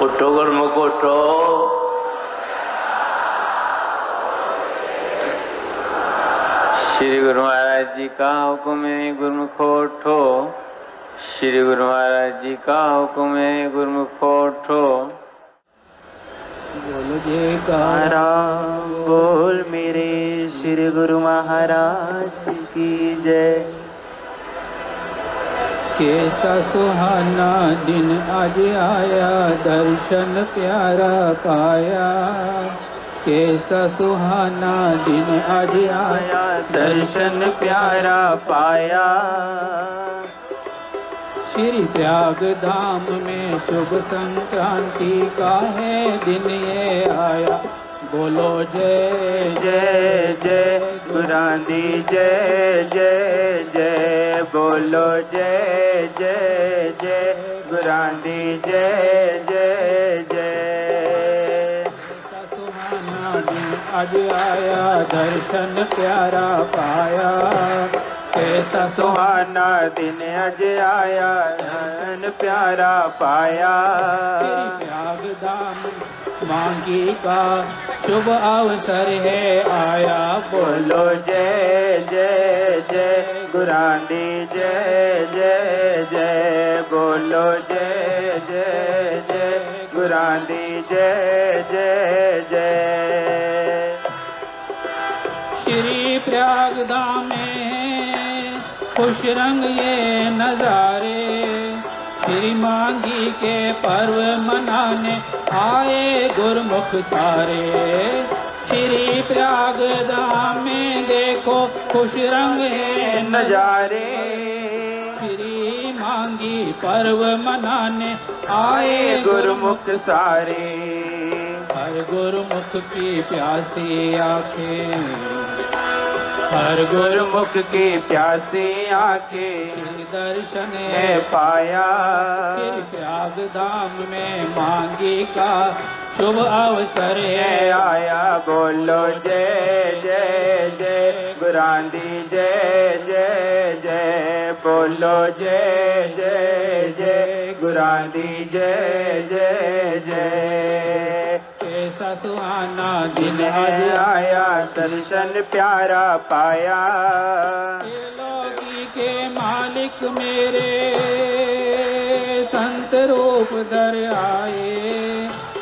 उठो गुरमुख उठो। श्री गुरु महाराज जी का हुक्म है गुरमुख उठो। श्री गुरु महाराज जी का हुक्म है गुरमुख उठो। बोलो जयकारा बोल मेरे श्री गुरु महाराज की जय। कैसा सुहाना दिन आज आया, दर्शन प्यारा पाया। कैसा सुहाना दिन आज आया, दर्शन प्यारा पाया। श्री प्रयाग धाम में शुभ संक्रांति का है दिन ये आया। बोलो जय जय जय गुरांदी जय जय जय। बोलो जय जय जय गुरांदी जय जय जय। सुहाना दिन आज आया, दर्शन प्यारा पाया। कैसा सुहाना दिन आज आया, दर्शन प्यारा पाया। प्रयाग धाम मांगी का शुभ अवसर है आया। बोलो जय जय जय गुरांदी जय जय जय। बोलो जय जय जय गुरांदी जय जय जय। श्री प्रयाग धाम में खुश रंग ये नजारे, श्री मांगी के पर्व मनाने आए गुरमुख सारे। श्री प्रयाग धाम में देखो खुश रंग है नजारे, श्री मांगी पर्व मनाने आए गुरमुख सारे। हर गुरमुख की प्यासी आंखें, हर गुरमुख की प्यासी आंखें दर्शन है पाया। श्री प्रयाग धाम में मांगी का शुभ अवसर है आया। बोलो जय जय जय गुरांदी जय जय जय। बोलो जय जय जय गुरांदी जय जय जय। कैसा सुहाना दिन आज आया, दर्शन प्यारा पाया। त्रिलोकी के मालिक मेरे संत रूप धर आए।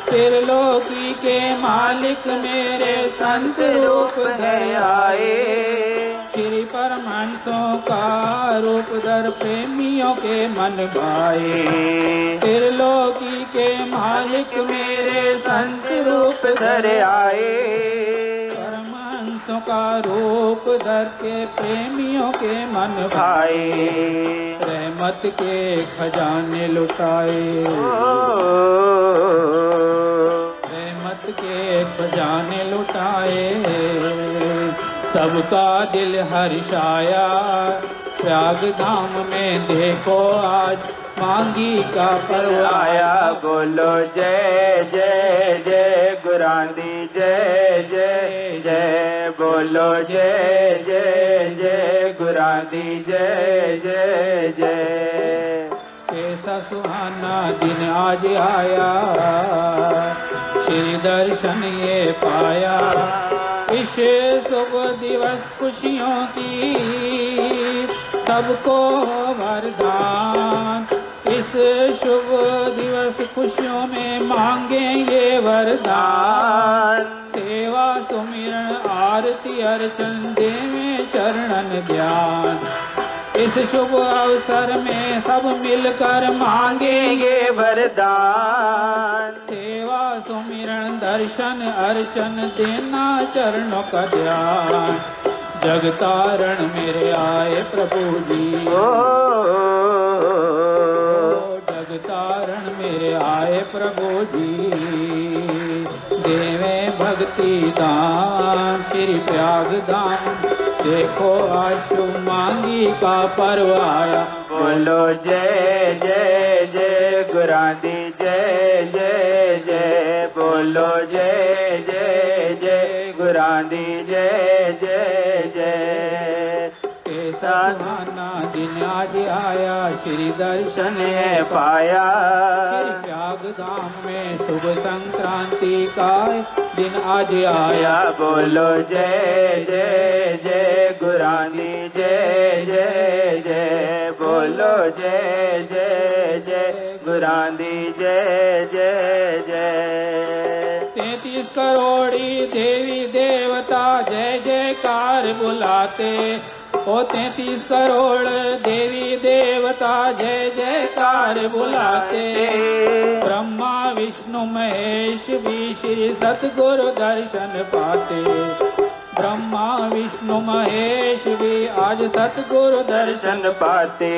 त्रिलोकी के मालिक मेरे संत रूप धर आए। श्री परमहंसों का रूप धर प्रेमियों के मन भाए। त्रिलोकी के मालिक मेरे संत रूप धर आए। परमहंसों का रूप धर के प्रेमियों के मन भाए। रहमत के खजाने लुटाए, रहमत के खजाने लुटाए। सबका दिल हर्षाया। प्रयाग धाम में देखो आज मांगी का पर्व आया। बोलो जय जय जय गुरांदी जय जय जय। बोलो जय जय जय गुरांदी जय जय जय। कैसा सुहाना दिन आज आया, श्री दर्शन ये पाया। इस शुभ दिवस खुशियों की सबको वरदान। इस शुभ दिवस खुशियों में मांगे ये वरदान। सेवा सुमिरन आरती अर्चन देवे चरणन ध्यान। इस शुभ अवसर में सब मिलकर मांगे ये वरदान। सेवा सुमिरन दर्शन अर्चन देना चरणों का ध्यान। जगतारण मेरे आए प्रभु जी, जगतारण मेरे आए प्रभु जी। देवे भक्ति दान श्री प्रयाग धाम। देखो आज शुभ मांगी का पर्व आया। बोलो जय जय जय गुरांदी जय जय जय। बोलो जय जय जय गुरांदी जय जय जय। कैसा सुहाना दिन दिन आज आया श्री दर्शन है पाया। श्री प्रयाग धाम में शुभ संक्रांति का दिन आज आया। बोलो जय जय जय गुरानी जय जय जय। बोलो जय जय जय गुरानी जय जय जय। 33 करोड़ी देवी देवता जय जयकार बुलाते। ओ 33 करोड़ देवी देवता जय जयकार बुलाते। ब्रह्मा विष्णु महेश भी श्री सतगुरु दर्शन पाते। ब्रह्मा विष्णु महेश भी आज सतगुरु दर्शन पाते।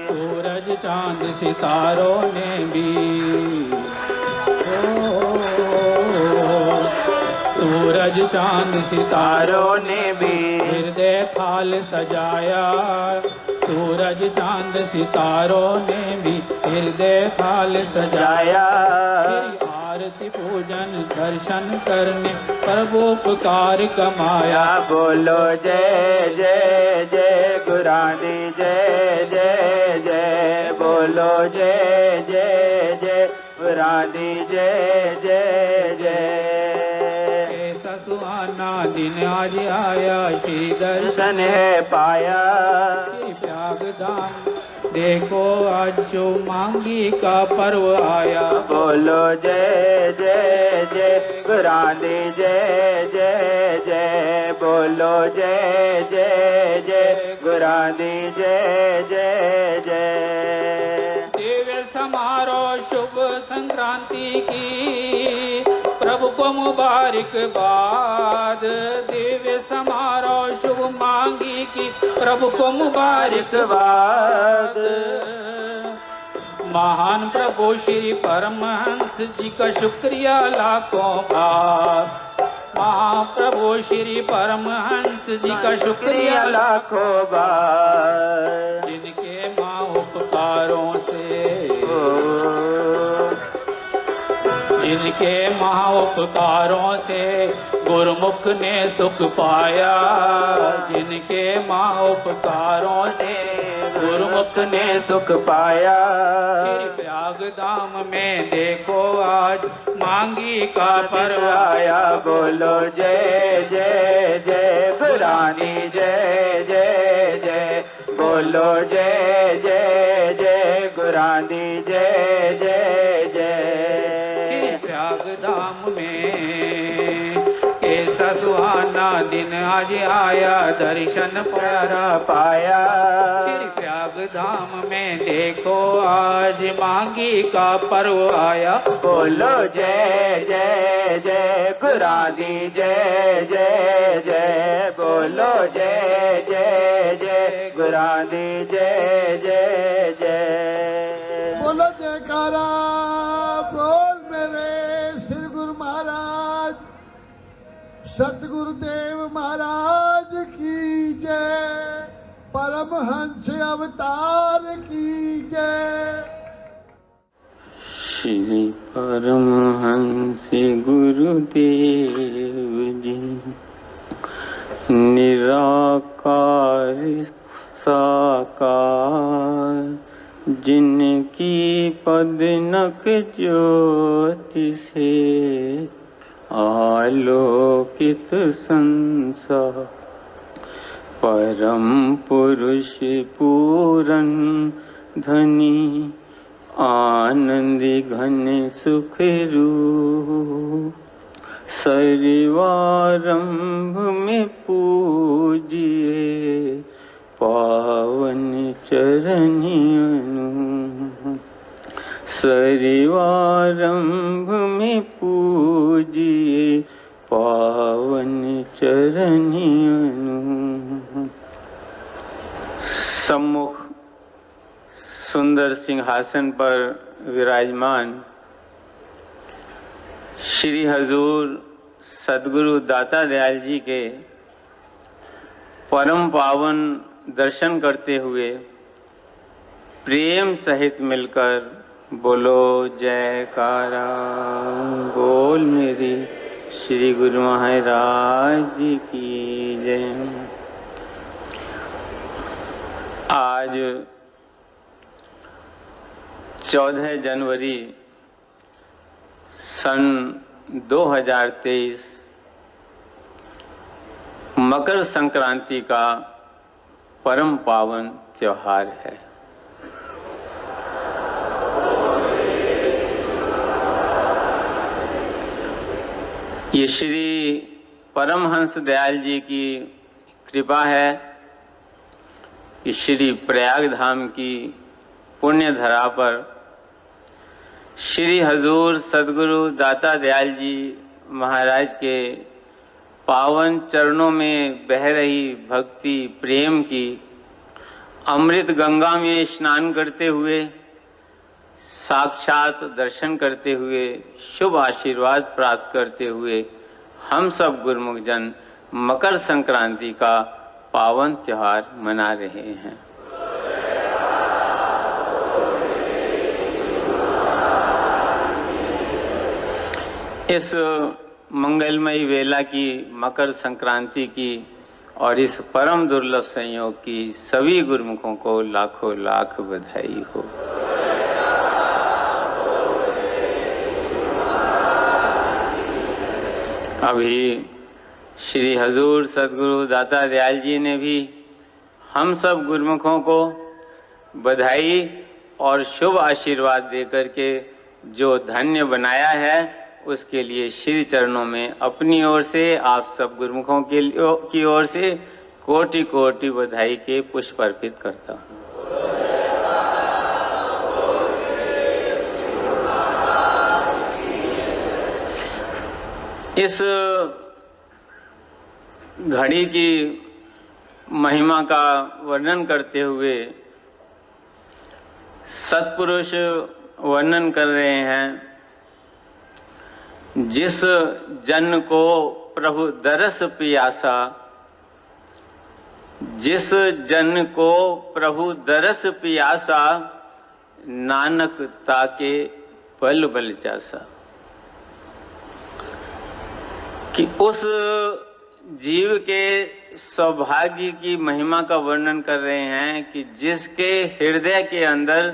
सूरज चांद सितारों ने भी सूरज चांद सितारों ने भी हृदय थाल सजाया। सूरज चांद सितारों ने भी हृदय थाल सजाया। आरती पूजन दर्शन करने प्रभु उपकार कमाया। बोलो जय जय जय गुरानी जय जय जय। बोलो जय जय जय गुरानी जय जय जय। सुहाना दिन आज आया श्री दर्शन है पाया। श्री प्रयाग धाम देखो आज जो मांगी का पर्व आया। बोलो जय जय जय गुरानी जय जय जय। बोलो जय जय जय गुरानी जय जय जय। दिव्य समारोह शुभ संक्रांति की प्रभु को मुबारकबाद। दिव्य समारोह शुभ मांगी की प्रभु को मुबारकबाद। महान प्रभु श्री परमहंस जी का शुक्रिया लाखों बार। महाप्रभु श्री परमहंस जी का शुक्रिया लाखों बार। जिनके माँ उपकारों से जिनके महाउपकारों से गुरुमुख ने सुख पाया। जिनके महाउपकारों से गुरुमुख ने सुख पाया। श्री प्रयाग धाम में देखो आज मांगी का पर्व आया। बोलो जय जय जय गुरानी जय जय जय। बोलो जय जय जय गुरानी जय जय जय। प्रयाग धाम में ऐसा सुहाना दिन आज आया दर्शन प्यारा पाया। श्री प्रयाग धाम में देखो आज मांगी का पर्व आया। बोलो जय जय जय गुरानी जय जय जय। बोलो जय जय जय गुरानी जय जय जय। बोलो जयकारा बोल मेरे श्री गुरु महाराज सतगुरुदेव महाराज की जय। परमहंस अवतार की जय। श्री परमहंस गुरुदेव जी निराकार साकार। जिनकी पदनक ज्योति से आलोकित संसार। परम पुरुष पूरन धनी आनंदी घन सुख रूप। सर्वारंभ में पूजिए पावन चरनियनु। सर्वारंभ में पूजिए पावन चरनियनु। सम्मुख सुंदर सिंहासन पर विराजमान श्री हजूर सद्गुरु दाता दयाल जी के परम पावन दर्शन करते हुए प्रेम सहित मिलकर बोलो जयकारा बोल मेरी श्री गुरु महाराज जी की जय। आज 14 जनवरी सन 2023 मकर संक्रांति का परम पावन त्योहार है। ये श्री परमहंस दयाल जी की कृपा है कि श्री प्रयाग धाम की पुण्य धरा पर श्री हजूर सदगुरु दाता दयाल जी महाराज के पावन चरणों में बह रही भक्ति प्रेम की अमृत गंगा में स्नान करते हुए, साक्षात दर्शन करते हुए, शुभ आशीर्वाद प्राप्त करते हुए हम सब गुरुमुख जन मकर संक्रांति का पावन त्योहार मना रहे हैं। इस मंगलमयी वेला की, मकर संक्रांति की और इस परम दुर्लभ संयोग की सभी गुरुमुखों को लाखों लाख बधाई हो। अभी श्री हजूर सदगुरु दाता दयाल जी ने भी हम सब गुरुमुखों को बधाई और शुभ आशीर्वाद देकर के जो धन्य बनाया है, उसके लिए श्री चरणों में अपनी ओर से आप सब गुरुमुखों की ओर से कोटि कोटि बधाई के पुष्प अर्पित करता हूँ। इस घड़ी की महिमा का वर्णन करते हुए सत्पुरुष वर्णन कर रहे हैं, जिस जन को प्रभु दरस पियासा, जिस जन को प्रभु दरस पियासा, नानक ताके बल बल जासा। कि उस जीव के सौभाग्य की महिमा का वर्णन कर रहे हैं कि जिसके हृदय के अंदर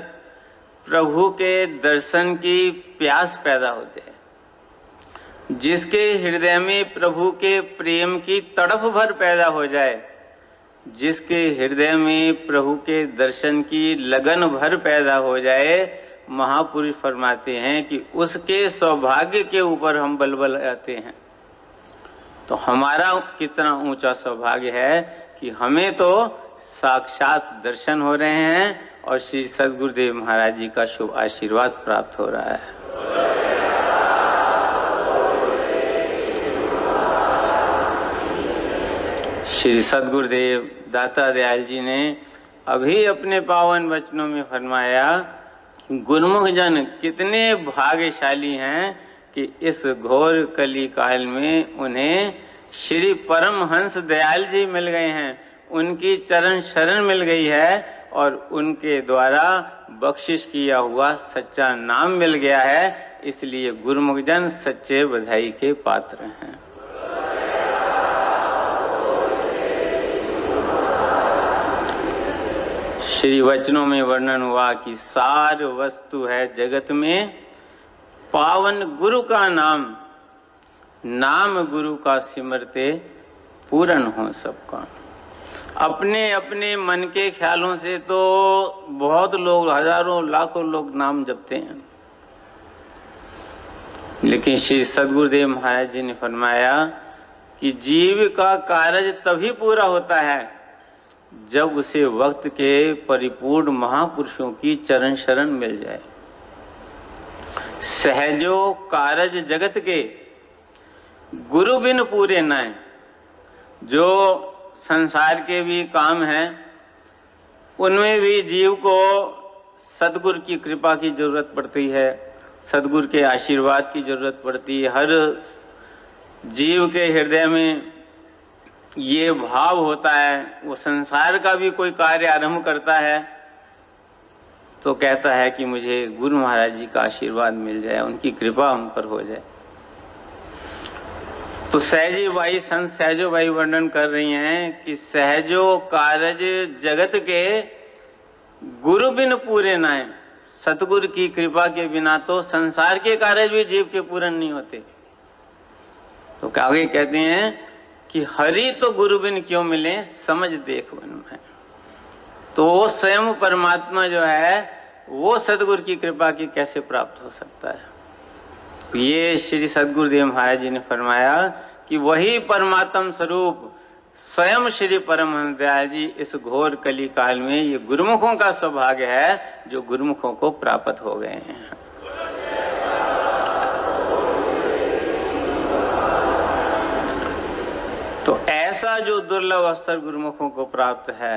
प्रभु के दर्शन की प्यास पैदा होते हैं, जिसके हृदय में प्रभु के प्रेम की तड़प भर पैदा हो जाए, जिसके हृदय में प्रभु के दर्शन की लगन भर पैदा हो जाए, महापुरुष फरमाते हैं कि उसके सौभाग्य के ऊपर हम बलबल आते हैं। तो हमारा कितना ऊंचा सौभाग्य है कि हमें तो साक्षात दर्शन हो रहे हैं और श्री सद्गुरुदेव महाराज जी का शुभ आशीर्वाद प्राप्त हो रहा है। श्री सद्गुरुदेव दाता दयाल जी ने अभी अपने पावन वचनों में फरमाया कि गुरुमुख जन कितने भाग्यशाली हैं कि इस घोर कली काल में उन्हें श्री परमहंस दयाल जी मिल गए हैं, उनकी चरण शरण मिल गई है और उनके द्वारा बख्शिश किया हुआ सच्चा नाम मिल गया है। इसलिए गुरुमुख जन सच्चे बधाई के पात्र हैं। श्री वचनों में वर्णन हुआ कि सार वस्तु है जगत में पावन गुरु का नाम, नाम गुरु का सिमरते पूर्ण हो सबका। अपने अपने मन के ख्यालों से तो बहुत लोग, हजारों लाखों लोग नाम जपते हैं, लेकिन श्री सद्गुरुदेव महाराज जी ने फरमाया कि जीव का कार्य तभी पूरा होता है जब उसे वक्त के परिपूर्ण महापुरुषों की चरण शरण मिल जाए। सहजो कारज जगत के गुरु बिन पूरे न। जो संसार के भी काम हैं उनमें भी जीव को सद्गुरु की कृपा की जरूरत पड़ती है, सद्गुरु के आशीर्वाद की जरूरत पड़ती है। हर जीव के हृदय में ये भाव होता है, वो संसार का भी कोई कार्य आरंभ करता है तो कहता है कि मुझे गुरु महाराज जी का आशीर्वाद मिल जाए, उनकी कृपा हम पर हो जाए। तो सहजी बाई, संत सहजो बाई वर्णन कर रही हैं कि सहजो कारज जगत के गुरु बिन पूरे नाय, सतगुरु की कृपा के बिना तो संसार के कार्य भी जीव के पूर्ण नहीं होते। तो आगे कहते हैं कि हरि तो गुरु बिन क्यों मिले, समझ देख मन में। तो वो स्वयं परमात्मा जो है वो सतगुरु की कृपा की कैसे प्राप्त हो सकता है। तो ये श्री सतगुरुदेव महाराज जी ने फरमाया कि वही परमात्म स्वरूप स्वयं श्री परमहंस दयाल जी इस घोर कली काल में ये गुरुमुखों का सौभाग्य है जो गुरुमुखों को प्राप्त हो गए हैं। तो ऐसा जो दुर्लभ अवसर गुरुमुखों को प्राप्त है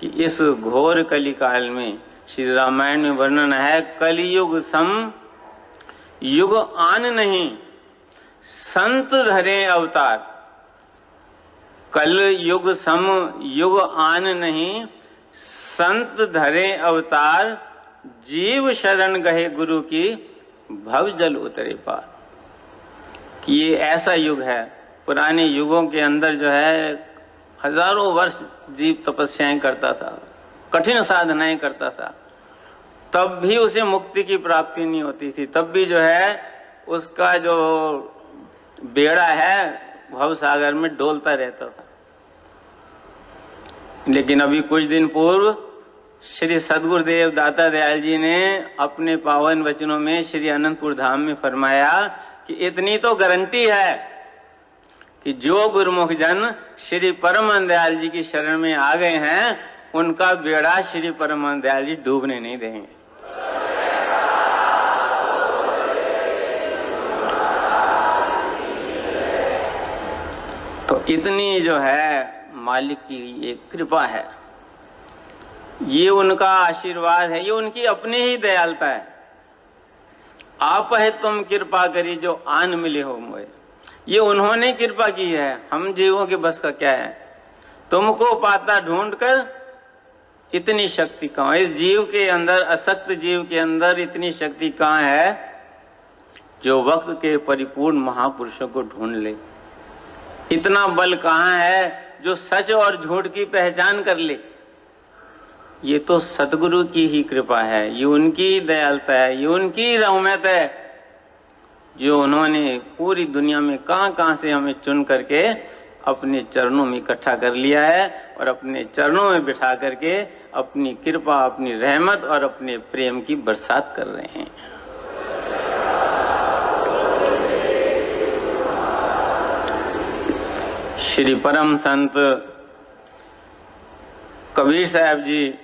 कि इस घोर कली काल में, श्री रामायण में वर्णन है, कलियुग सम युग आन नहीं, संत धरे अवतार। कल युग सम युग आन नहीं, संत धरे अवतार। जीव शरण गहे गुरु की, भव जल उतरे पार। कि ये ऐसा युग है, पुराने युगों के अंदर जो है हजारों वर्ष जीव तपस्याएं करता था, कठिन साधनाएं करता था, तब भी उसे मुक्ति की प्राप्ति नहीं होती थी। तब भी जो है उसका जो बेड़ा है भव सागर में डोलता रहता था। लेकिन अभी कुछ दिन पूर्व श्री सद्गुरुदेव दाता दयाल जी ने अपने पावन वचनों में श्री अनंतपुर धाम में फरमाया कि इतनी तो गारंटी है कि जो गुरुमुख जन श्री परमहंस दयाल जी की शरण में आ गए हैं उनका बेड़ा श्री परमहंस दयाल जी डूबने नहीं देंगे। तो इतनी जो है मालिक की ये कृपा है, ये उनका आशीर्वाद है, ये उनकी अपनी ही दयालुता है। आप है तुम कृपा करी जो आन मिले हो मोए, ये उन्होंने कृपा की है, हम जीवों के बस का क्या है। तुमको पाता ढूंढकर इतनी शक्ति कहां, इस जीव के अंदर, असक्त जीव के अंदर इतनी शक्ति कहां है जो वक्त के परिपूर्ण महापुरुषों को ढूंढ ले। इतना बल कहां है जो सच और झूठ की पहचान कर ले। ये तो सतगुरु की ही कृपा है, ये उनकी दयालुता है, ये उनकी रहमत है जो उन्होंने पूरी दुनिया में कहां से हमें चुन करके अपने चरणों में इकट्ठा कर लिया है और अपने चरणों में बिठा करके अपनी कृपा, अपनी रहमत और अपने प्रेम की बरसात कर रहे हैं। श्री परम संत कबीर साहब जी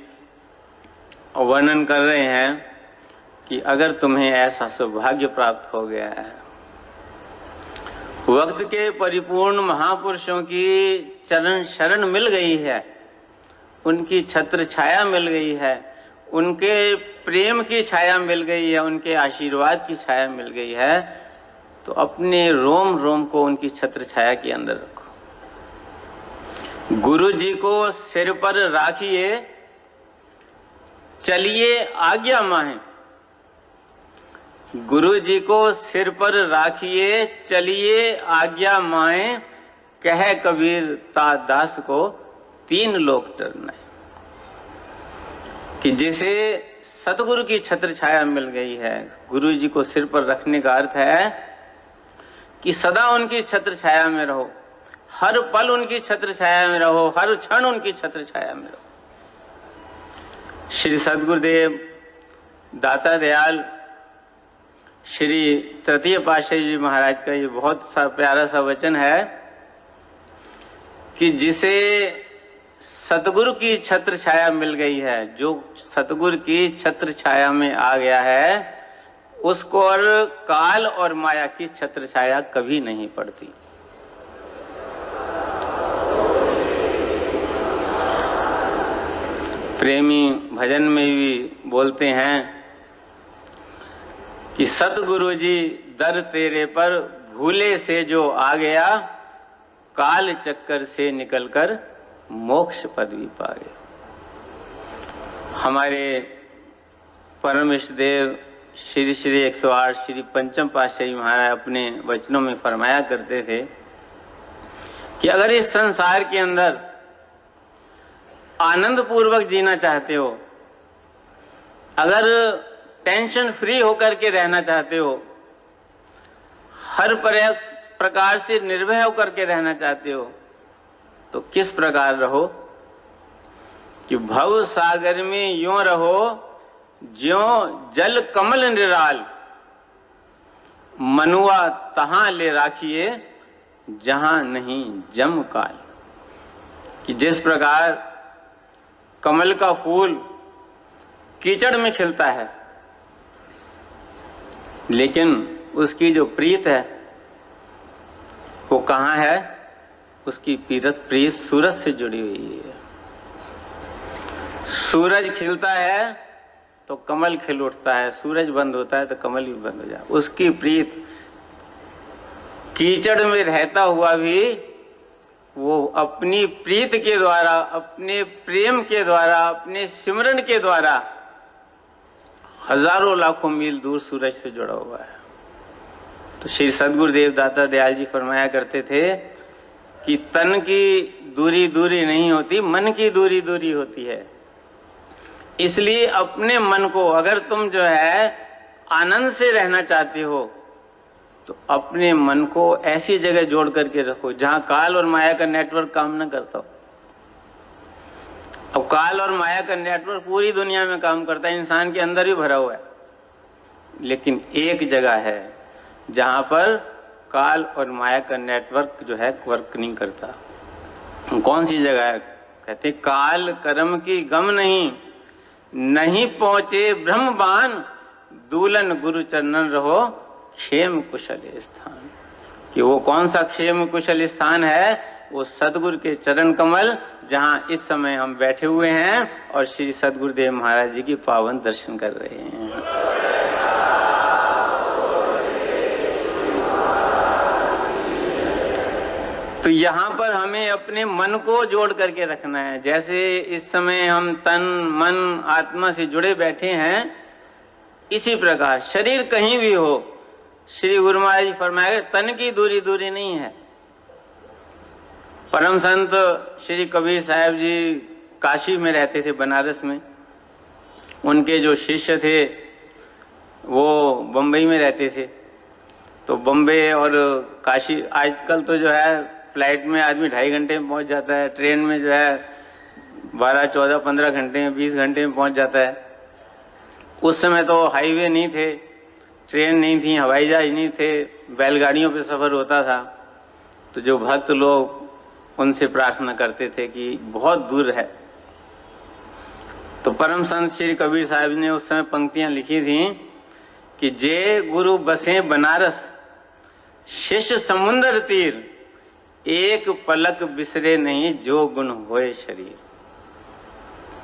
वर्णन कर रहे हैं कि अगर तुम्हें ऐसा सौभाग्य प्राप्त हो गया है, वक्त के परिपूर्ण महापुरुषों की चरण शरण मिल गई है, उनकी छत्र छाया मिल गई है, उनके प्रेम की छाया मिल गई है, उनके आशीर्वाद की छाया मिल गई है, तो अपने रोम रोम को उनकी छत्र छाया के अंदर रखो। गुरु जी को सिर पर राखिए, चलिए आज्ञा माहे। गुरु जी को सिर पर राखिए, चलिए आज्ञा माहे। कह कबीर ता दास को तीन लोक टरना। कि जिसे सतगुरु की छत्र छाया मिल गई है, गुरु जी को सिर पर रखने का अर्थ है कि सदा उनकी छत्र छाया में रहो, हर पल उनकी छत्र छाया में रहो, हर क्षण उनकी छत्र छाया में रहो। श्री सद्गुरुदेव दाता दयाल श्री तृतीय पातशाही जी महाराज का ये बहुत सा प्यारा सा वचन है कि जिसे सतगुरु की छत्र छाया मिल गई है, जो सतगुरु की छत्र छाया में आ गया है, उसको और काल और माया की छत्र छाया कभी नहीं पड़ती। प्रेमी भजन में भी बोलते हैं कि सतगुरु जी दर तेरे पर भूले से जो आ गया, काल चक्कर से निकलकर मोक्ष पदवी पा गया। हमारे परम इष्ट देव श्री श्री 108 श्री पंचम पातशाही महाराज अपने वचनों में फरमाया करते थे कि अगर इस संसार के अंदर आनंद पूर्वक जीना चाहते हो अगर टेंशन फ्री होकर के रहना चाहते हो, हर प्रकार से निर्भय होकर के रहना चाहते हो, तो किस प्रकार रहो कि भव सागर में यूं रहो ज्यों जल कमल निराल, मनुआ तहां ले राखिए जहां नहीं जम काल। कि जिस प्रकार कमल का फूल कीचड़ में खिलता है, लेकिन उसकी जो प्रीत है वो कहां है? उसकी प्रीत सूरज से जुड़ी हुई है। सूरज खिलता है तो कमल खिल उठता है, सूरज बंद होता है तो कमल भी बंद हो जाए। उसकी प्रीत कीचड़ में रहता हुआ भी वो अपनी प्रीत के द्वारा, अपने प्रेम के द्वारा, अपने सिमरन के द्वारा हजारों लाखों मील दूर सूरज से जुड़ा हुआ है। तो श्री सद्गुरुदेव दाता दयाल जी फरमाया करते थे कि तन की दूरी दूरी नहीं होती, मन की दूरी दूरी होती है। इसलिए अपने मन को, अगर तुम जो है आनंद से रहना चाहते हो, तो अपने मन को ऐसी जगह जोड़ करके रखो जहां काल और माया का नेटवर्क काम न करता हो। अब काल और माया का नेटवर्क पूरी दुनिया में काम करता है, इंसान के अंदर भी भरा हुआ है, लेकिन एक जगह है जहां पर काल और माया का नेटवर्क जो है वर्क नहीं करता। कौन सी जगह है? कहते काल कर्म की गम नहीं पहुंचे ब्रह्मबान, दूलन गुरु चरणन रहो क्षेम कुशल स्थान। कि वो कौन सा क्षेम कुशल स्थान है? वो सदगुरु के चरण कमल, जहां इस समय हम बैठे हुए हैं और श्री सदगुरुदेव महाराज जी की पावन दर्शन कर रहे हैं। तो यहां पर हमें अपने मन को जोड़ करके रखना है। जैसे इस समय हम तन मन आत्मा से जुड़े बैठे हैं, इसी प्रकार शरीर कहीं भी हो, श्री गुरु महाराज जी फरमाए तन की दूरी दूरी नहीं है। परम संत श्री कबीर साहब जी काशी में रहते थे, बनारस में। उनके जो शिष्य थे वो बंबई में रहते थे। तो बंबई और काशी, आजकल तो जो है फ्लाइट में आदमी 2.5 घंटे में पहुंच जाता है, ट्रेन में जो है 12, 14, 15 घंटे में, 20 घंटे में पहुंच जाता है। उस समय तो हाईवे नहीं थे, ट्रेन नहीं थी, हवाई जहाज नहीं थे, बैलगाड़ियों पे सफर होता था। तो जो भक्त लोग उनसे प्रार्थना करते थे कि बहुत दूर है। तो परम संत श्री कबीर साहब ने उस समय पंक्तियां लिखी थी कि जे गुरु बसे बनारस, शिष्य समुंदर तीर, एक पलक बिसरे नहीं जो गुण होए शरीर।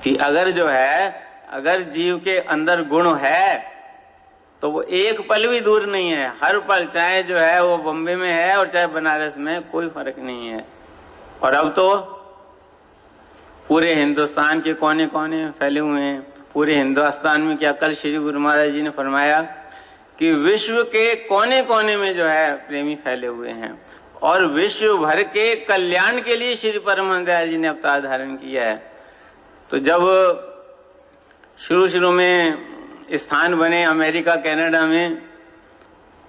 कि अगर जो है, अगर जीव के अंदर गुण है तो वो एक पल भी दूर नहीं है। हर पल, चाहे जो है वो बॉम्बे में है और चाहे बनारस में, कोई फर्क नहीं है। और अब तो पूरे हिंदुस्तान के कोने कोने में फैले हुए हैं। पूरे हिंदुस्तान में क्या, कल श्री गुरु महाराज जी ने फरमाया कि विश्व के कोने कोने में जो है प्रेमी फैले हुए हैं, और विश्व भर के कल्याण के लिए श्री परमहंस दयाल जी ने अवतार धारण किया है। तो जब शुरू में स्थान बने अमेरिका, कनाडा में,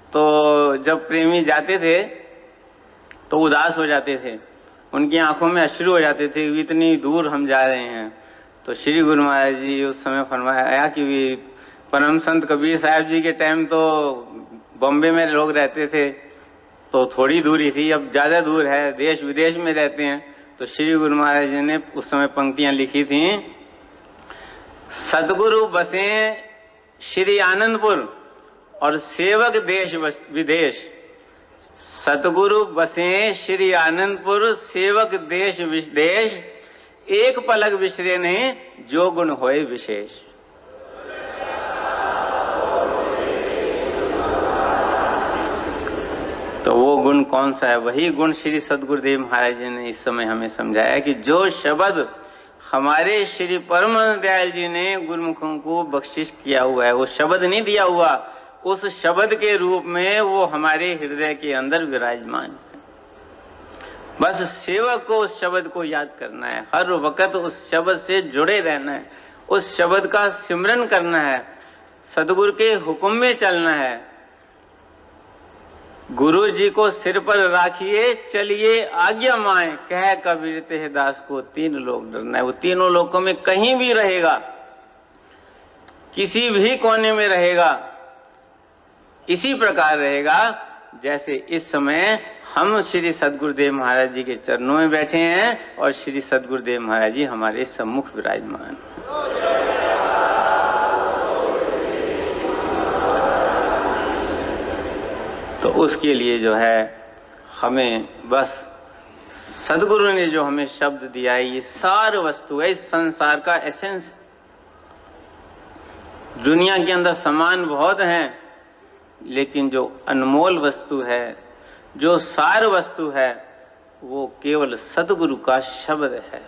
तो जब प्रेमी जाते थे तो उदास हो जाते थे, उनकी आंखों में अश्रु हो जाते थे, इतनी दूर हम जा रहे हैं। तो श्री गुरु महाराज जी उस समय फरमाया कि परम संत कबीर साहब जी के टाइम तो बॉम्बे में लोग रहते थे तो थोड़ी दूरी थी, अब ज्यादा दूर है, देश विदेश में रहते हैं। तो श्री गुरु महाराज जी ने उस समय पंक्तियां लिखी थी, सदगुरु बसे श्री आनंदपुर और सेवक देश विदेश। सतगुरु बसे श्री आनंदपुर, सेवक देश विदेश, एक पलक बिसरे नहीं जो गुण होए विशेष। तो वो गुण कौन सा है? वही गुण श्री सद्गुरुदेव महाराज जी ने इस समय हमें समझाया कि जो शब्द हमारे श्री परमहंस दयाल जी ने गुरुमुखों को बख्शिश किया हुआ है, वो शब्द नहीं दिया हुआ, उस शब्द के रूप में वो हमारे हृदय के अंदर विराजमान है। बस सेवक को उस शब्द को याद करना है, हर वक्त उस शब्द से जुड़े रहना है, उस शब्द का सिमरन करना है, सदगुरु के हुक्म में चलना है। गुरु जी को सिर पर राखिए, चलिए आज्ञा माए, कह कबीर तेह दास को तीन लोक डरना है। वो तीनों लोकों में कहीं भी रहेगा, किसी भी कोने में रहेगा, इसी प्रकार रहेगा जैसे इस समय हम श्री सद्गुरुदेव महाराज जी के चरणों में बैठे हैं और श्री सद्गुरुदेव महाराज जी हमारे सम्मुख विराजमान। तो उसके लिए जो है हमें बस सदगुरु ने जो हमें शब्द दिया है, ये सार वस्तु है, इस संसार का एसेंस। दुनिया के अंदर सामान बहुत हैं, लेकिन जो अनमोल वस्तु है, जो सार वस्तु है, वो केवल सदगुरु का शब्द है।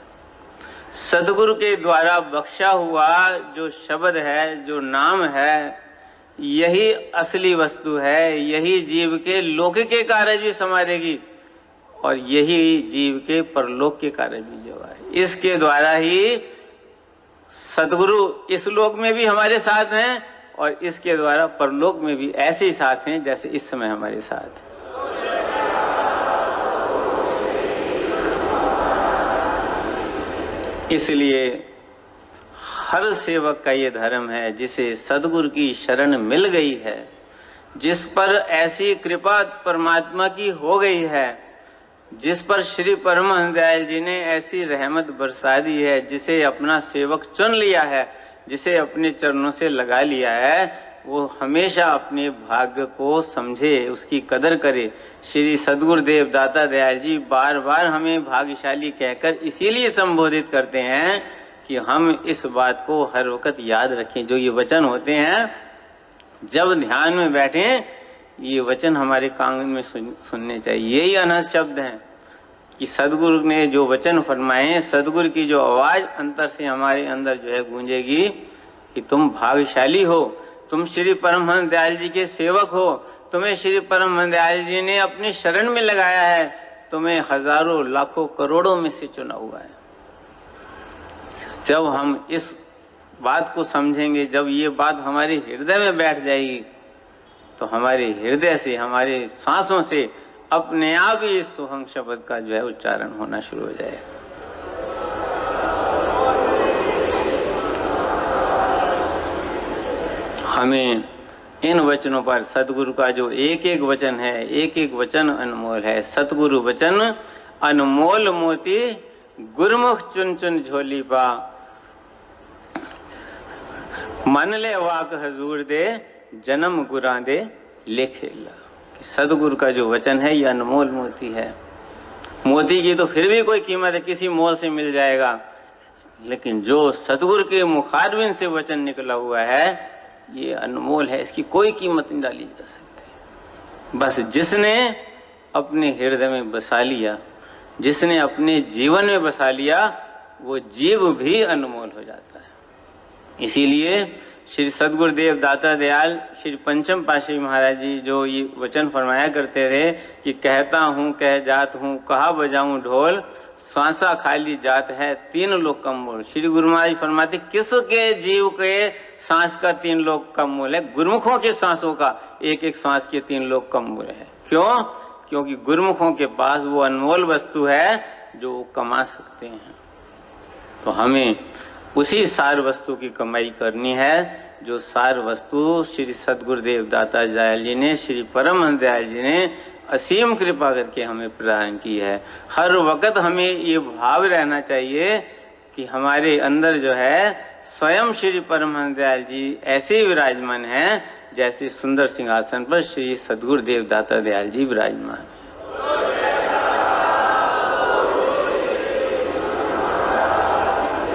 सदगुरु के द्वारा बख्शा हुआ जो शब्द है, जो नाम है, यही असली वस्तु है। यही जीव के लौकिक के कार्य भी संवारेगी और यही जीव के परलोक के कार्य भी जो है। इसके द्वारा ही सदगुरु इस लोक में भी हमारे साथ हैं और इसके द्वारा परलोक में भी ऐसे ही साथ हैं जैसे इस समय हमारे साथ। इसलिए हर सेवक का ये धर्म है, जिसे सदगुरु की शरण मिल गई है, जिस पर ऐसी कृपा परमात्मा की हो गई है, जिस पर श्री परमहंस दयाल जी ने ऐसी रहमत बरसा दी है, जिसे अपना सेवक चुन लिया है, जिसे अपने चरणों से लगा लिया है, वो हमेशा अपने भाग्य को समझे, उसकी कदर करे। श्री सद्गुरुदेव दाता दयाल जी बार बार हमें भाग्यशाली कहकर इसीलिए संबोधित करते हैं कि हम इस बात को हर वक्त याद रखें। जो ये वचन होते हैं, जब ध्यान में बैठें, ये वचन हमारे कान में सुनने चाहिए। यही अनहद शब्द हैं कि सदगुरु ने जो वचन फरमाए, सदगुरु की जो आवाज अंतर से हमारे अंदर जो है गूंजेगी कि तुम भाग्यशाली हो, तुम श्री परमहंस दयाल जी के सेवक हो, तुम्हें श्री परमहंस दयाल जी ने अपनी शरण में लगाया है, तुम्हें हजारों लाखों करोड़ों में से चुना हुआ है। जब हम इस बात को समझेंगे, जब ये बात हमारे हृदय में बैठ जाएगी, तो हमारे हृदय से, हमारे सांसों से अपने आप ही इस सोहंग शब्द का जो है उच्चारण होना शुरू हो जाएगा। हमें इन वचनों पर, सतगुरु का जो एक एक वचन है, एक एक वचन अनमोल है। सतगुरु वचन अनमोल मोती, गुरमुख चुन चुन झोली पा, मन ले वाक हजूर दे, जन्म गुरा दे लेखे ला। सदगुरु का जो वचन है ये अनमोल मोती है। मोती की तो फिर भी कोई कीमत है, किसी मोल से मिल जाएगा, लेकिन जो सतगुरु के मुखारबिन से वचन निकला हुआ है ये अनमोल है, इसकी कोई कीमत नहीं डाली जा सकती। बस जिसने अपने हृदय में बसा लिया, जिसने अपने जीवन में बसा लिया, वो जीव भी अनमोल हो जाता है। इसीलिए श्री सद्गुरुदेव दाता दयाल श्री पंचम पातशाही महाराज जी जो ये वचन फरमाया करते रहे कि कहता हूँ कह जात हूँ, कहा बजाऊं ढोल, श्वासा खाली जात है तीन लोक का मूल। श्री गुरु महाराज फरमाते किसके जीव के सांस का तीन लोक का मूल है? गुरुमुखों के सांसों का एक एक सांस के तीन लोक का मूल है। क्यों? क्योंकि गुरुमुखों के पास वो अनमोल वस्तु है जो वो कमा सकते हैं। तो हमें उसी सार वस्तु की कमाई करनी है, जो सार वस्तु श्री सद्गुरुदेव दाता दयाल जी ने, श्री परमहंस दयाल जी ने असीम कृपा करके हमें प्रदान की है। हर वक्त हमें ये भाव रहना चाहिए कि हमारे अंदर जो है स्वयं श्री परमहंस दयाल जी ऐसे विराजमान हैं जैसे सुंदर सिंहासन पर श्री सद्गुरुदेव दाता दयाल जी विराजमान।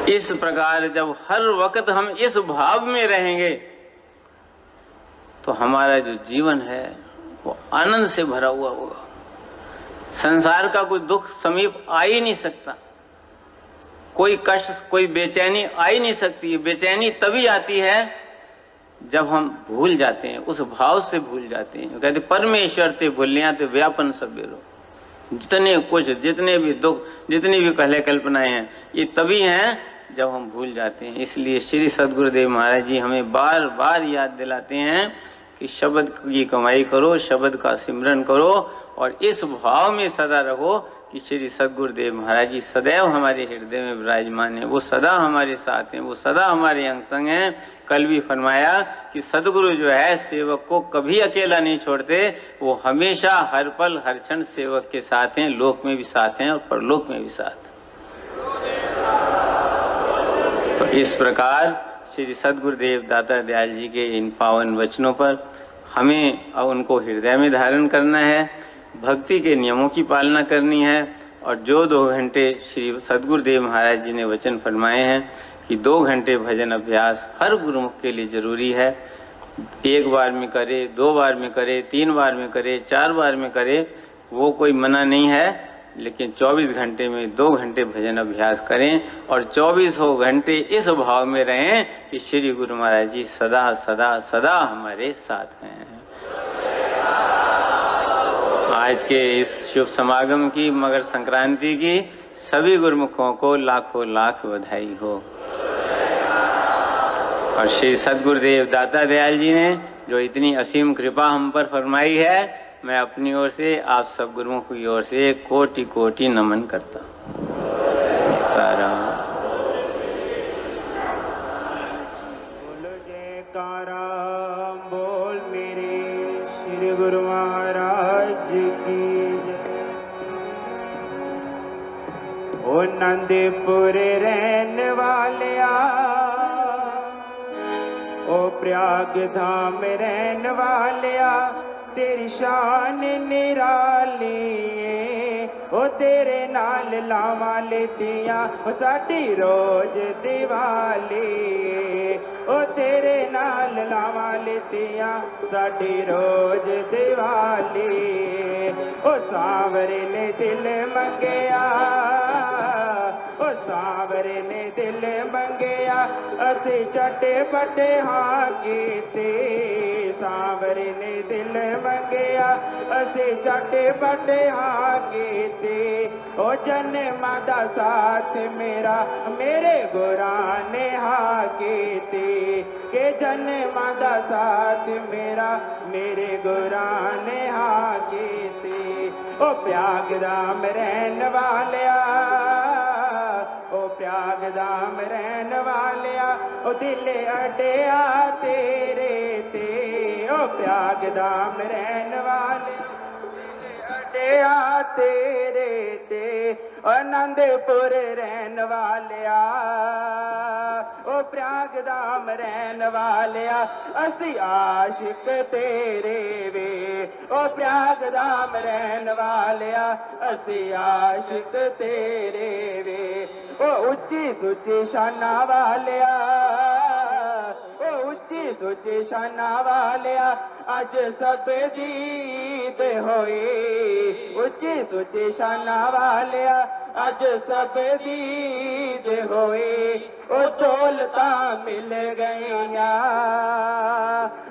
इस प्रकार जब हर वक्त हम इस भाव में रहेंगे तो हमारा जो जीवन है वो आनंद से भरा हुआ होगा। संसार का कोई दुख समीप आ ही नहीं सकता, कोई कष्ट, कोई बेचैनी आ ही नहीं सकती। बेचैनी तभी आती है जब हम भूल जाते हैं, उस भाव से भूल जाते हैं। कहते परमेश्वर ते भूलिया ते व्यापन सबेरो। जितने कुछ, जितने भी दुख, जितनी भी कल्पनाएं हैं, ये तभी हैं जब हम भूल जाते हैं। इसलिए श्री सद्गुरुदेव महाराज जी हमें बार बार याद दिलाते हैं कि शब्द की कमाई करो, शब्द का सिमरन करो और इस भाव में सदा रहो कि श्री सद्गुरुदेव महाराज जी सदैव हमारे हृदय में विराजमान है, वो सदा हमारे साथ हैं, वो सदा हमारे अंग संग हैं। कल भी फरमाया कि सद्गुरु जो है सेवक को कभी अकेला नहीं छोड़ते, वो हमेशा हर पल हर क्षण सेवक के साथ हैं, लोक में भी साथ हैं और परलोक में भी साथ। तो इस प्रकार श्री सद्गुरुदेव दाता दयाल जी के इन पावन वचनों पर हमें उनको हृदय में धारण करना है, भक्ति के नियमों की पालना करनी है और जो 2 घंटे श्री सद्गुरुदेव महाराज जी ने वचन फरमाए हैं कि 2 घंटे भजन अभ्यास हर गुरुमुख के लिए जरूरी है। 1 बार में करे, 2 बार में करे, 3 बार में करे, 4 बार में करे, वो कोई मना नहीं है, लेकिन 24 घंटे में 2 घंटे भजन अभ्यास करें और 24 घंटे इस भाव में रहें कि श्री गुरु महाराज जी सदा सदा सदा हमारे साथ हैं। आज के इस शुभ समागम की, मकर संक्रांति की सभी गुरुमुखों को लाखों लाख बधाई हो। और श्री सद्गुरुदेव दाता दयाल जी ने जो इतनी असीम कृपा हम पर फरमाई है, मैं अपनी ओर से आप सब गुरुमुखों की ओर से कोटि कोटि नमन करता हूँ। बोलो जयकारा बोल मेरे श्री गुरु महाराज की जय। ओ नंदपुर रहन वालिया, ओ प्रयाग धाम रहन वालिया, तेरी शान निराली है, ओ तेरे नाल लावा लेतियां ओ साडी रोज दिवाली है, ओ तेरे नाल लावा लेतियां साडी रोज दिवाली है। ओ सांवरे ने दिल मंगया, ओ सांवरे ने दिल मंगया, असी चटे पटे हाँ कीते, सांवरे ने दिल मंगया, असी चटे पटे हाँ कीते। ओ जन्मा दा साथ मेरा मेरे गुरां ने हाँ कीते, के जन्मा दा साथ मेरा मेरे गुरां ने हाँ कीते। ओ प्रयाग धाम रहन वालिया, ओ प्रयाग धाम रहन वालिया, ओ दिल अड्डिया तेरे ते, ओ प्रयाग धाम रहन वालिया, दिल अड्डिया तेरे ते। आनंदपुर रहन वालिया, ओ प्रयाग धाम रहन वालिया, असी आशिक तेरे वे, ओ प्रयाग धाम रहन वालिया, असी आशिक तेरे वे। ओ उच्ची सुची शाना वालिया, ओ उच्ची सुची शाना वालिया, अज सब दीद होई, उच्ची सुची शाना वालिया, अज सब दीद होई। ओ दौलता मिल गईया,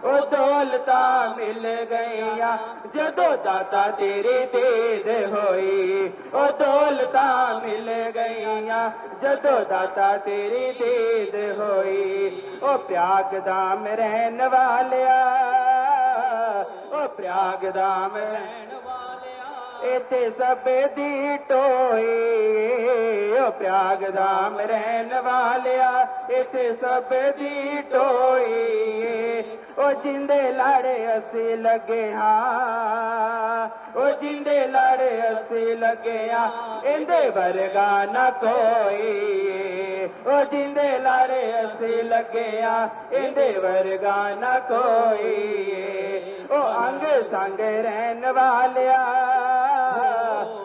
ओ दौलता मिल गईया, जदों दाता तेरी दीद होई। ओ दौलता मिल गईया, जदों दाता तेरी दीद होई। ओ प्रयाग धाम रहन वालिया, ओ प्रयाग धाम रहन वालिया, इथे सब दी टोई। ओ प्रयाग धाम रहन वालिया, इथे सब दी टोई। ओ जिंदे लाड़े असी लगे हाँ, ओ जिंदे लाड़े असी लगे हाँ, इंदे वर्गा न कोई। ओ जिंदे लाड़े असी लगे हाँ, इंदे वर्गा न कोई। ओ अंग संग रहन वालिया,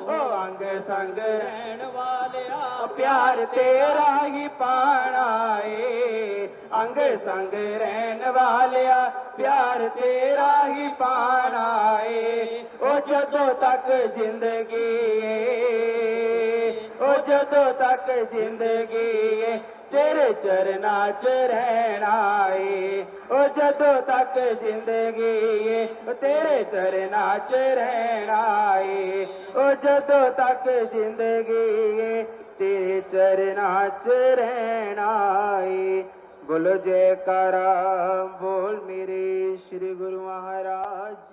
ओ अंग संग रहन वालिया, प्यार तेरा ही पाना है। अंग संग रहन वालिया, प्यार तेरा ही पाना है। ओ जदों तक जिंदगी है, ओ जदों तक जिंदगी है, तेरे चरना च रहना है। ओ जदों तक जिंदगी है, तेरे चरना च रहना है। ओ जदों तक जिंदगी है, तेरे चरना च रहना है। बोलो जयकारा बोल मेरे श्री गुरु महाराज